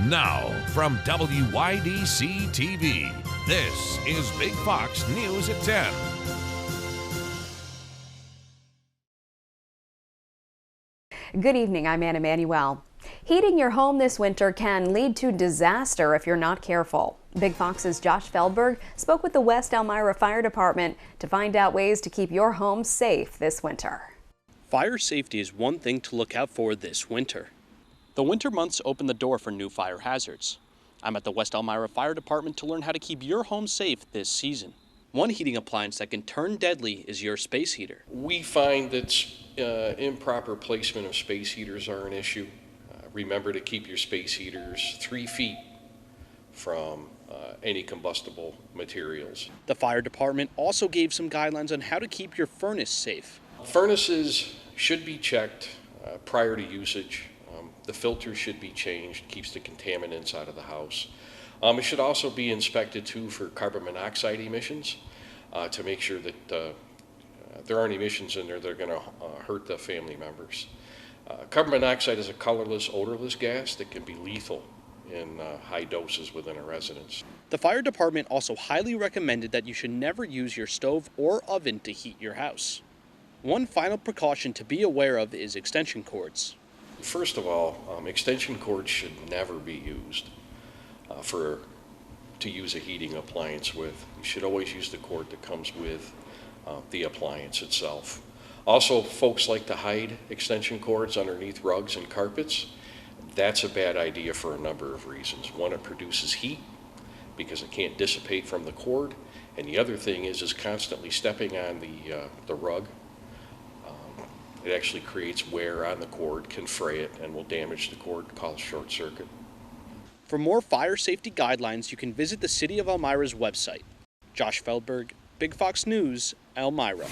Now, from WYDC TV, this is Big Fox News at 10. Good evening, I'm Anna Manuel. Heating your home this winter can lead to disaster if you're not careful. Big Fox's Josh Feldberg spoke with the West Elmira Fire Department to find out ways to keep your home safe this winter. Fire safety is one thing to look out for this winter. The winter months open the door for new fire hazards. I'm at the West Elmira Fire Department to learn how to keep your home safe this season. One heating appliance that can turn deadly is your space heater. We find that improper placement of space heaters are an issue. Remember to keep your space heaters 3 feet from any combustible materials. The fire department also gave some guidelines on how to keep your furnace safe. Furnaces should be checked prior to usage. The filter should be changed, keeps the contaminants out of the house. It should also be inspected too for carbon monoxide emissions to make sure that there aren't emissions in there that are going to hurt the family members. Carbon monoxide is a colorless, odorless gas that can be lethal in high doses within a residence. The fire department also highly recommended that you should never use your stove or oven to heat your house. One final precaution to be aware of is extension cords. First of all, extension cords should never be used to use a heating appliance with. You should always use the cord that comes with the appliance itself. Also, folks like to hide extension cords underneath rugs and carpets. That's a bad idea for a number of reasons. One, it produces heat because it can't dissipate from the cord, and the other thing is constantly stepping on the rug. It actually creates wear on the cord, can fray it, and will damage the cord, cause short circuit. For more fire safety guidelines, you can visit the City of Elmira's website. Josh Feldberg, Big Fox News, Elmira.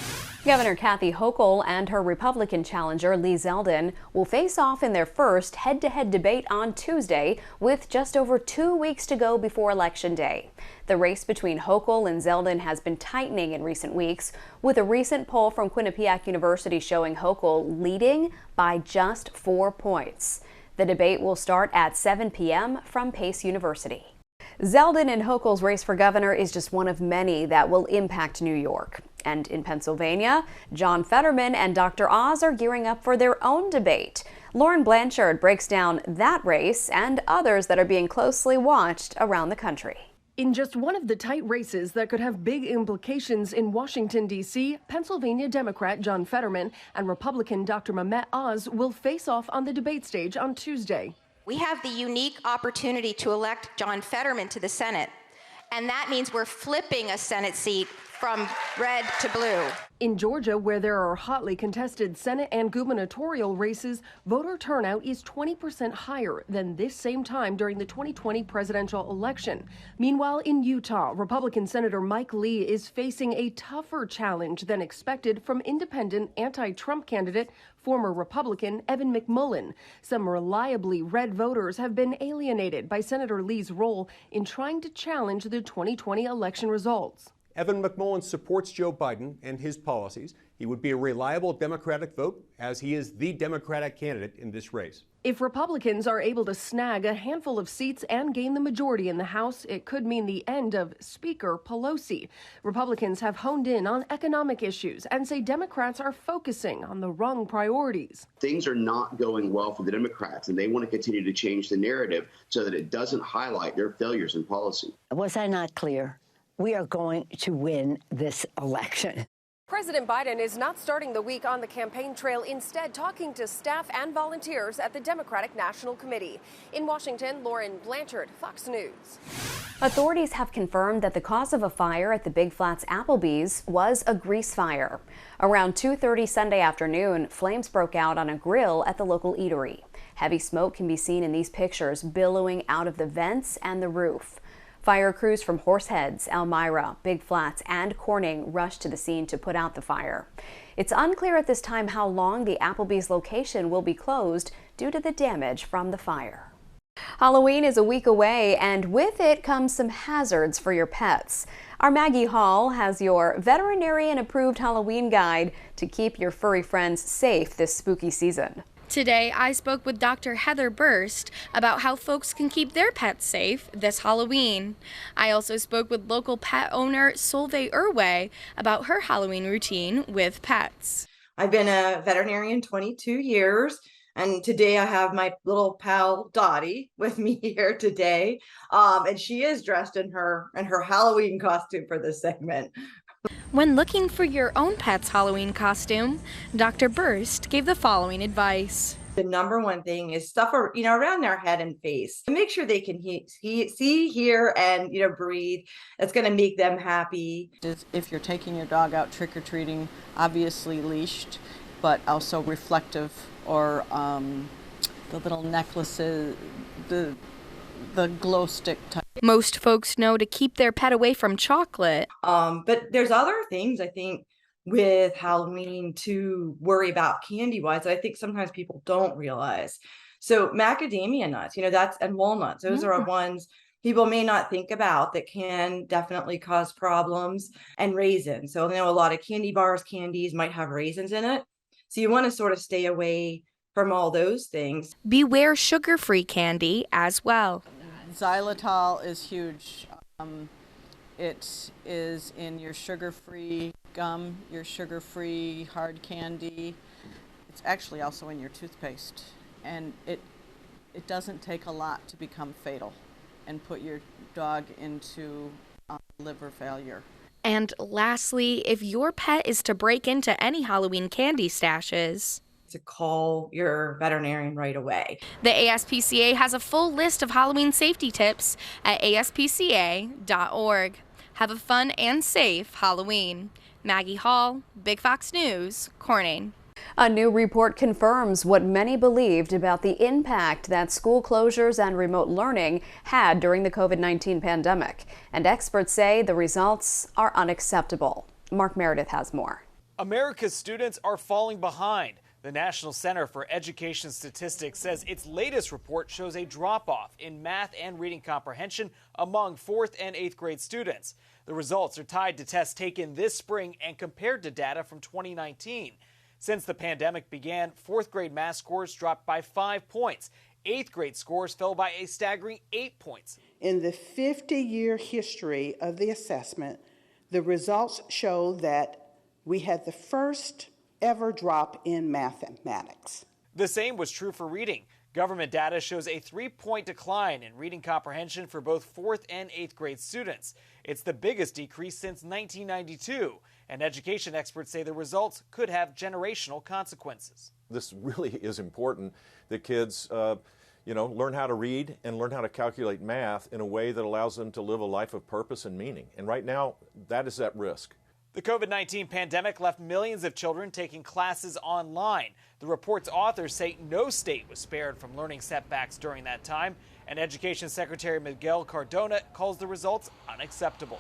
Governor Kathy Hochul and her Republican challenger Lee Zeldin will face off in their first head-to-head debate on Tuesday with just over 2 weeks to go before Election Day. The race between Hochul and Zeldin has been tightening in recent weeks, with a recent poll from Quinnipiac University showing Hochul leading by just 4 points. The debate will start at 7 p.m. from Pace University. Zeldin and Hochul's race for governor is just one of many that will impact New York. And in Pennsylvania, John Fetterman and Dr. Oz are gearing up for their own debate. Lauren Blanchard breaks down that race and others that are being closely watched around the country. In just one of the tight races that could have big implications in Washington, D.C., Pennsylvania Democrat John Fetterman and Republican Dr. Mehmet Oz will face off on the debate stage on Tuesday. We have the unique opportunity to elect John Fetterman to the Senate, and that means we're flipping a Senate seat from red to blue. In Georgia, where there are hotly contested Senate and gubernatorial races, voter turnout is 20% higher than this same time during the 2020 presidential election. Meanwhile, in Utah, Republican Senator Mike Lee is facing a tougher challenge than expected from independent anti-Trump candidate, former Republican Evan McMullin. Some reliably red voters have been alienated by Senator Lee's role in trying to challenge the 2020 election results. Evan McMullin supports Joe Biden and his policies. He would be a reliable Democratic vote, as he is the Democratic candidate in this race. If Republicans are able to snag a handful of seats and gain the majority in the House, it could mean the end of Speaker Pelosi. Republicans have honed in on economic issues and say Democrats are focusing on the wrong priorities. Things are not going well for the Democrats, and they want to continue to change the narrative so that it doesn't highlight their failures in policy. Was I not clear? We are going to win this election. President Biden is not starting the week on the campaign trail, instead talking to staff and volunteers at the Democratic National Committee. In Washington, Lauren Blanchard, Fox News. Authorities have confirmed that the cause of a fire at the Big Flats Applebees was a grease fire. Around 2:30 Sunday afternoon, flames broke out on a grill at the local eatery. Heavy smoke can be seen in these pictures billowing out of the vents and the roof. Fire crews from Horseheads, Elmira, Big Flats, and Corning rushed to the scene to put out the fire. It's unclear at this time how long the Applebee's location will be closed due to the damage from the fire. Halloween is a week away, and with it comes some hazards for your pets. Our Maggie Hall has your veterinarian-approved Halloween guide to keep your furry friends safe this spooky season. Today, I spoke with Dr. Heather Burst about how folks can keep their pets safe this Halloween. I also spoke with local pet owner Solveig Irway about her Halloween routine with pets. I've been a veterinarian 22 years, and today I have my little pal Dottie with me here today, and she is dressed in her Halloween costume for this segment. When looking for your own pet's Halloween costume, Dr. Burst gave the following advice. The number one thing is stuff, around their head and face. Make sure they can see, hear, and, breathe. That's going to make them happy. If you're taking your dog out trick-or-treating, obviously leashed, but also reflective, or the little necklaces, the glow stick type. Most folks know to keep their pet away from chocolate. But there's other things, I think, with Halloween to worry about candy-wise, I think sometimes people don't realize. So macadamia nuts, and walnuts, those are ones people may not think about that can definitely cause problems, and raisins. So I know a lot of candy bars, candies might have raisins in it. So you want to sort of stay away from all those things. Beware sugar-free candy as well. Xylitol is huge. It is in your sugar-free gum, your sugar-free hard candy. It's actually also in your toothpaste. And it doesn't take a lot to become fatal and put your dog into liver failure. And lastly, if your pet is to break into any Halloween candy stashes, to call your veterinarian right away. The ASPCA has a full list of Halloween safety tips at aspca.org. Have a fun and safe Halloween. Maggie Hall, Big Fox News, Corning. A new report confirms what many believed about the impact that school closures and remote learning had during the COVID-19 pandemic. And experts say the results are unacceptable. Mark Meredith has more. America's students are falling behind. The National Center for Education Statistics says its latest report shows a drop-off in math and reading comprehension among 4th and 8th grade students. The results are tied to tests taken this spring and compared to data from 2019. Since the pandemic began, 4th grade math scores dropped by 5 points. 8th grade scores fell by a staggering 8 points. In the 50-year history of the assessment, the results show that we had the first ever drop in mathematics. The same was true for reading. Government data shows a 3-point decline in reading comprehension for both 4th and 8th grade students. It's the biggest decrease since 1992, and education experts say the results could have generational consequences. This really is important that kids learn how to read and learn how to calculate math in a way that allows them to live a life of purpose and meaning. And right now, that is at risk. The COVID-19 pandemic left millions of children taking classes online. The report's authors say no state was spared from learning setbacks during that time, and Education Secretary Miguel Cardona calls the results unacceptable.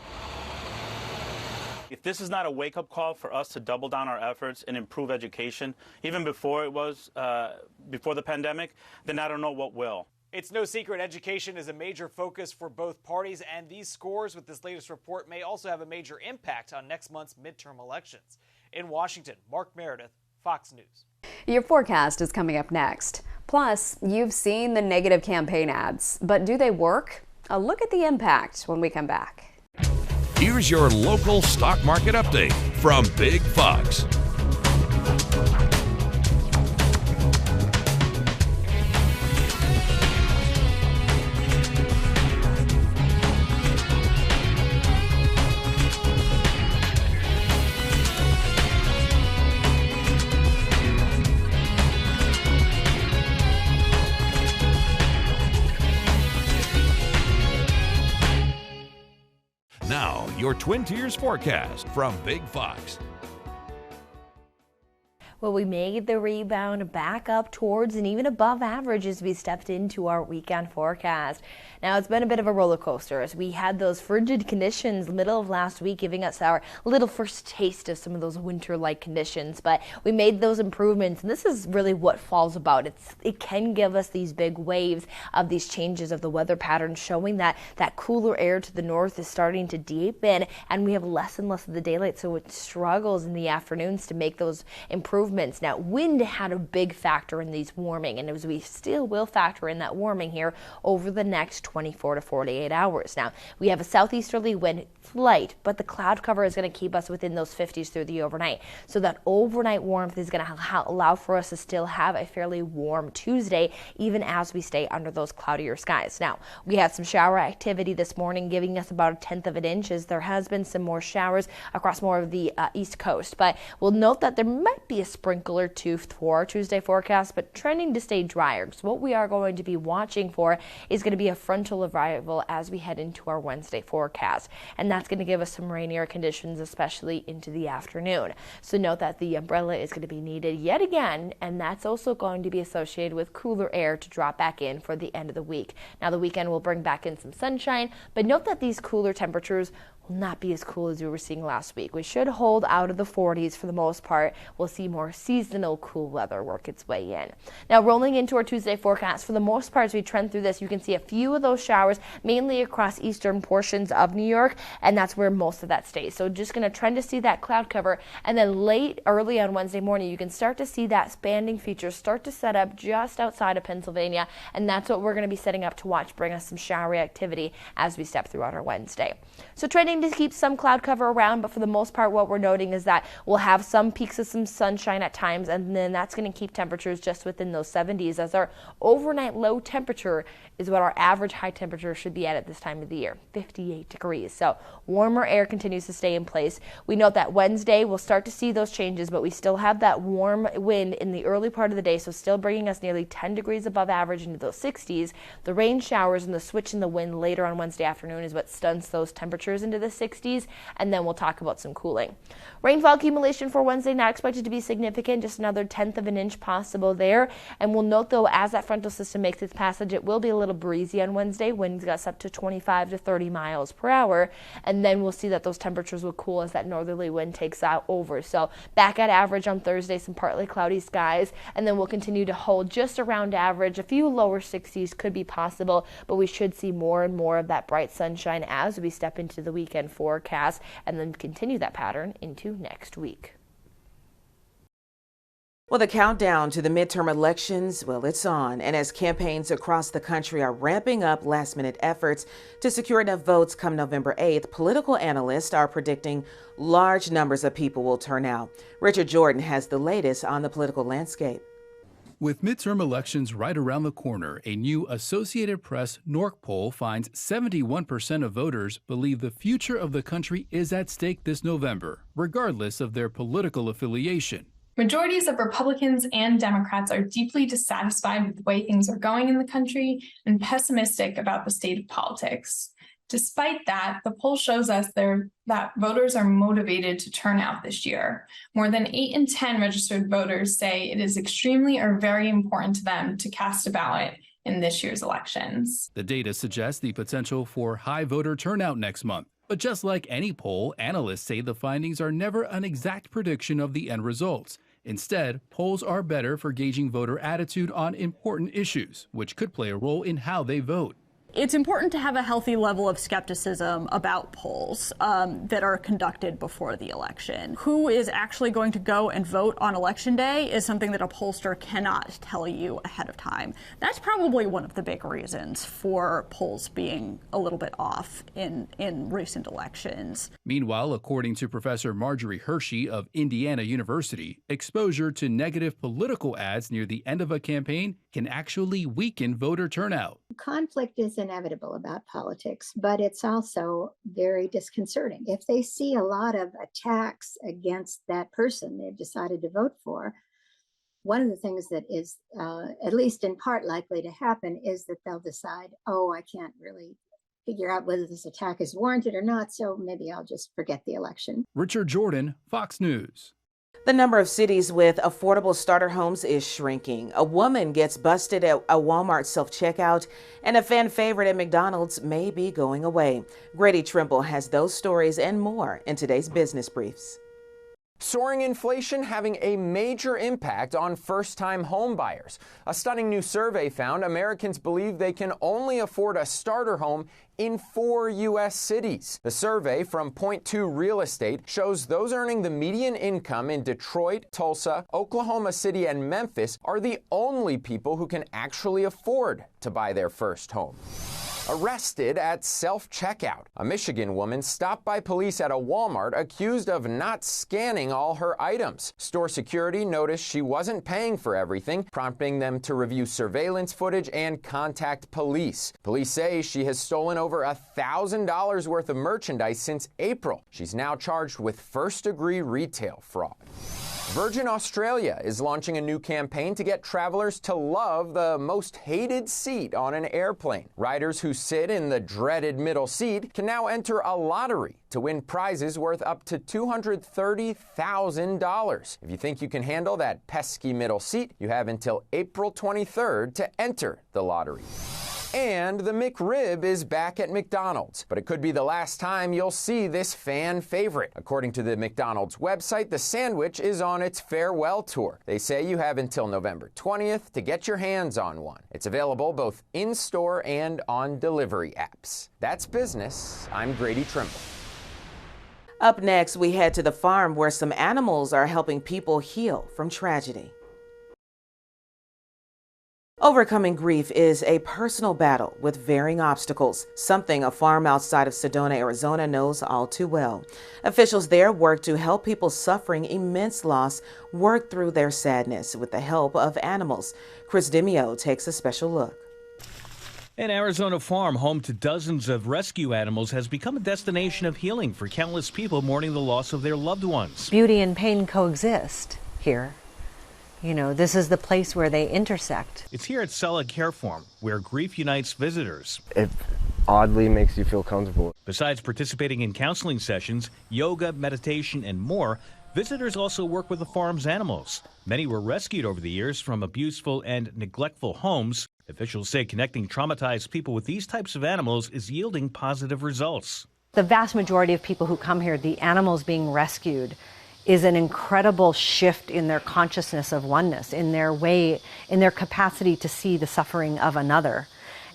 If this is not a wake-up call for us to double down our efforts and improve education, even before the pandemic, then I don't know what will. It's no secret education is a major focus for both parties, and these scores with this latest report may also have a major impact on next month's midterm elections. In Washington, Mark Meredith, Fox News. Your forecast is coming up next. Plus, you've seen the negative campaign ads, but do they work? A look at the impact when we come back. Here's your local stock market update from Big Fox. Now, your Twin Tiers forecast from Big Fox. Well, we made the rebound back up towards and even above average as we stepped into our weekend forecast. Now, it's been a bit of a roller coaster as we had those frigid conditions middle of last week, giving us our little first taste of some of those winter-like conditions. But we made those improvements, and this is really what fall's about. It can give us these big waves of these changes of the weather pattern, showing that cooler air to the north is starting to deepen, and we have less and less of the daylight, so it struggles in the afternoons to make those improvements movements. Now, wind had a big factor in these warming, and as we still will factor in that warming here over the next 24 to 48 hours. Now, we have a southeasterly wind, light, but the cloud cover is going to keep us within those 50s through the overnight. So that overnight warmth is going to allow for us to still have a fairly warm Tuesday, even as we stay under those cloudier skies. Now, we had some shower activity this morning, giving us about 1/10 of an inch, as there has been some more showers across more of the east coast. But we'll note that there might be a sprinkle or two for our Tuesday forecast, but trending to stay drier. So what we are going to be watching for is going to be a frontal arrival as we head into our Wednesday forecast. And that's going to give us some rainier conditions, especially into the afternoon. So note that the umbrella is going to be needed yet again, and that's also going to be associated with cooler air to drop back in for the end of the week. Now, the weekend will bring back in some sunshine, but note that these cooler temperatures will not be as cool as we were seeing last week. We should hold out of the 40s for the most part. We'll see more seasonal cool weather work its way in. Now, rolling into our Tuesday forecast, for the most part, as we trend through this, you can see a few of those showers, mainly across eastern portions of New York, and that's where most of that stays. So just going to trend to see that cloud cover, and then early on Wednesday morning, you can start to see that banding feature start to set up just outside of Pennsylvania, and that's what we're going to be setting up to watch bring us some showery activity as we step throughout our Wednesday. So trending to keep some cloud cover around, but for the most part, what we're noting is that we'll have some peaks of some sunshine at times, and then that's going to keep temperatures just within those 70s, as our overnight low temperature is what our average high temperature should be at this time of the year, 58 degrees. So warmer air continues to stay in place. We note that Wednesday we'll start to see those changes, but we still have that warm wind in the early part of the day, so still bringing us nearly 10 degrees above average into those 60s. The rain showers and the switch in the wind later on Wednesday afternoon is what stunts those temperatures into the 60s, and then we'll talk about some cooling. Rainfall accumulation for Wednesday not expected to be significant, just another 1/10 of an inch possible there. And we'll note, though, as that frontal system makes its passage, it will be a little breezy on Wednesday. Winds gusts up to 25 to 30 miles per hour, and then we'll see that those temperatures will cool as that northerly wind takes out over. So back at average on Thursday, some partly cloudy skies, and then we'll continue to hold just around average. A few lower 60s could be possible, but we should see more and more of that bright sunshine as we step into the weekend forecast, and then continue that pattern into next week. Well, the countdown to the midterm elections, well, it's on. And as campaigns across the country are ramping up last-minute efforts to secure enough votes come November 8th, political analysts are predicting large numbers of people will turn out. Richard Jordan has the latest on the political landscape. With midterm elections right around the corner, a new Associated Press NORC poll finds 71% of voters believe the future of the country is at stake this November, regardless of their political affiliation. Majorities of Republicans and Democrats are deeply dissatisfied with the way things are going in the country and pessimistic about the state of politics. Despite that, the poll shows us that voters are motivated to turn out this year. More than 8 in 10 registered voters say it is extremely or very important to them to cast a ballot in this year's elections. The data suggests the potential for high voter turnout next month. But just like any poll, analysts say the findings are never an exact prediction of the end results. Instead, polls are better for gauging voter attitude on important issues, which could play a role in how they vote. It's important to have a healthy level of skepticism about polls that are conducted before the election. Who is actually going to go and vote on election day is something that a pollster cannot tell you ahead of time. That's probably one of the big reasons for polls being a little bit off in recent elections. Meanwhile, according to Professor Marjorie Hershey of Indiana University, exposure to negative political ads near the end of a campaign can actually weaken voter turnout. Conflict is inevitable about politics, but it's also very disconcerting. If they see a lot of attacks against that person they've decided to vote for, one of the things that is at least in part likely to happen is that they'll decide, oh, I can't really figure out whether this attack is warranted or not, so maybe I'll just forget the election. Richard Jordan, Fox News. The number of cities with affordable starter homes is shrinking. A woman gets busted at a Walmart self-checkout, and a fan favorite at McDonald's may be going away. Grady Trimble has those stories and more in today's Business Briefs. Soaring inflation having a major impact on first-time home buyers. A stunning new survey found Americans believe they can only afford a starter home in 4 U.S. cities. The survey from Point2 Real Estate shows those earning the median income in Detroit, Tulsa, Oklahoma City, and Memphis are the only people who can actually afford to buy their first home. Arrested at self-checkout. A Michigan woman stopped by police at a Walmart accused of not scanning all her items. Store security noticed she wasn't paying for everything, prompting them to review surveillance footage and contact police. Police say she has stolen over $1,000 worth of merchandise since April. She's now charged with first-degree retail fraud. Virgin Australia is launching a new campaign to get travelers to love the most hated seat on an airplane. Riders who sit in the dreaded middle seat can now enter a lottery to win prizes worth up to $230,000. If you think you can handle that pesky middle seat, you have until April 23rd to enter the lottery. And the McRib is back at McDonald's, but it could be the last time you'll see this fan favorite. According to the McDonald's website, the sandwich is on its farewell tour. They say you have until November 20th to get your hands on one. It's available both in-store and on delivery apps. That's business. I'm Grady Trimble. Up next, we head to the farm where some animals are helping people heal from tragedy. Overcoming grief is a personal battle with varying obstacles, something a farm outside of Sedona, Arizona knows all too well. Officials there work to help people suffering immense loss work through their sadness with the help of animals. Chris Demio takes a special look. An Arizona farm home to dozens of rescue animals has become a destination of healing for countless people mourning the loss of their loved ones. Beauty and pain coexist here. You know, this is the place where they intersect. It's here at Sella Care Farm, where grief unites visitors. It oddly makes you feel comfortable. Besides participating in counseling sessions, yoga, meditation, and more, visitors also work with the farm's animals. Many were rescued over the years from abuseful and neglectful homes. Officials say connecting traumatized people with these types of animals is yielding positive results. The vast majority of people who come here, the animals being rescued, is an incredible shift in their consciousness of oneness, in their way, in their capacity to see the suffering of another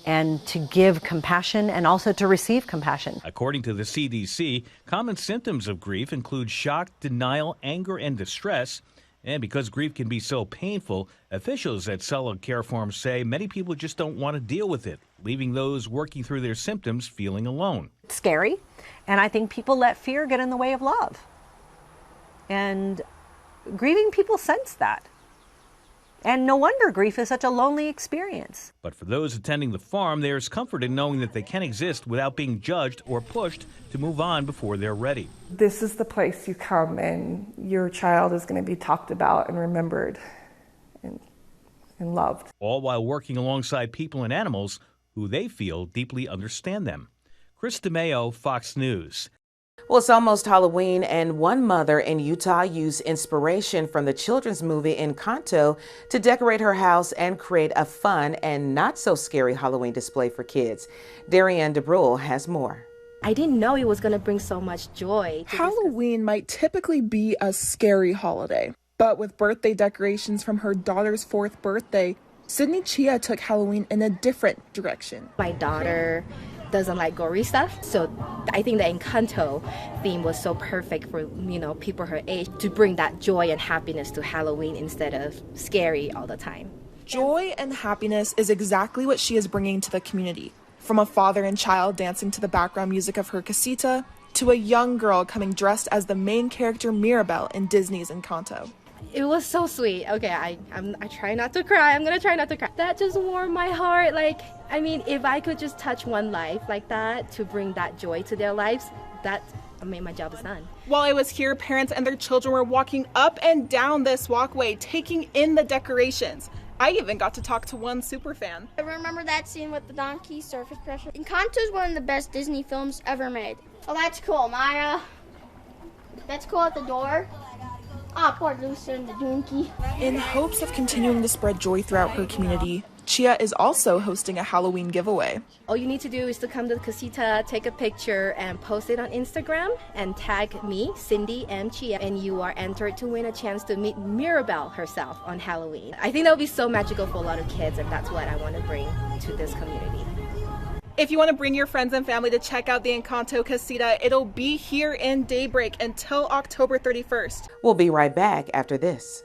and to give compassion and also to receive compassion. According to the CDC, common symptoms of grief include shock, denial, anger, and distress. And because grief can be so painful, officials at Sella Care Farm say many people just don't want to deal with it, leaving those working through their symptoms feeling alone. It's scary, and I think people let fear get in the way of love. And grieving people sense that. And no wonder grief is such a lonely experience. But for those attending the farm, there's comfort in knowing that they can exist without being judged or pushed to move on before they're ready. This is the place you come and your child is going to be talked about and remembered and loved. All while working alongside people and animals who they feel deeply understand them. Chris DeMeo, Fox News. Well, it's almost Halloween, and one mother in Utah used inspiration from the children's movie Encanto to decorate her house and create a fun and not so scary Halloween display for kids. Darianne DeBrule has more. I didn't know it was going to bring so much joy. Halloween might typically be a scary holiday, but with birthday decorations from her daughter's 4th birthday, Sydney Chia took Halloween in a different direction. My daughter doesn't like gory stuff, so I think the Encanto theme was so perfect for, people her age to bring that joy and happiness to Halloween instead of scary all the time. Joy and happiness is exactly what she is bringing to the community. From a father and child dancing to the background music of her casita, to a young girl coming dressed as the main character Mirabelle in Disney's Encanto. It was so sweet. Okay, I try not to cry. I'm gonna try not to cry. That just warmed my heart. If I could just touch one life like that to bring that joy to their lives, my job is done. While I was here, parents and their children were walking up and down this walkway, taking in the decorations. I even got to talk to one super fan. I remember that scene with the donkey, surface pressure. Encanto is one of the best Disney films ever made. Oh, that's cool, Maya. That's cool at the door. Poor Lucy and the donkey. In hopes of continuing to spread joy throughout her community, Chia is also hosting a Halloween giveaway. All you need to do is to come to the casita, take a picture, and post it on Instagram, and tag me, Cindy M. Chia, and you are entered to win a chance to meet Mirabelle herself on Halloween. I think that would be so magical for a lot of kids, and that's what I want to bring to this community. If you want to bring your friends and family to check out the Encanto Casita, it'll be here in Daybreak until October 31st. We'll be right back after this.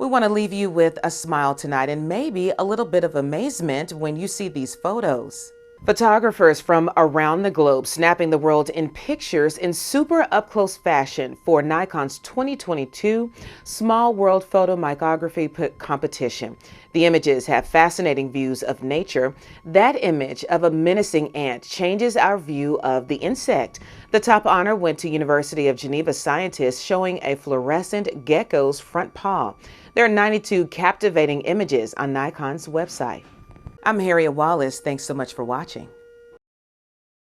We want to leave you with a smile tonight and maybe a little bit of amazement when you see these photos. Photographers from around the globe snapping the world in pictures in super up-close fashion for Nikon's 2022 Small World Photomicrography competition. The images have fascinating views of nature. That image of a menacing ant changes our view of the insect. The top honor went to University of Geneva scientists showing a fluorescent gecko's front paw. There are 92 captivating images on Nikon's website. I'm Harriet Wallace. Thanks so much for watching.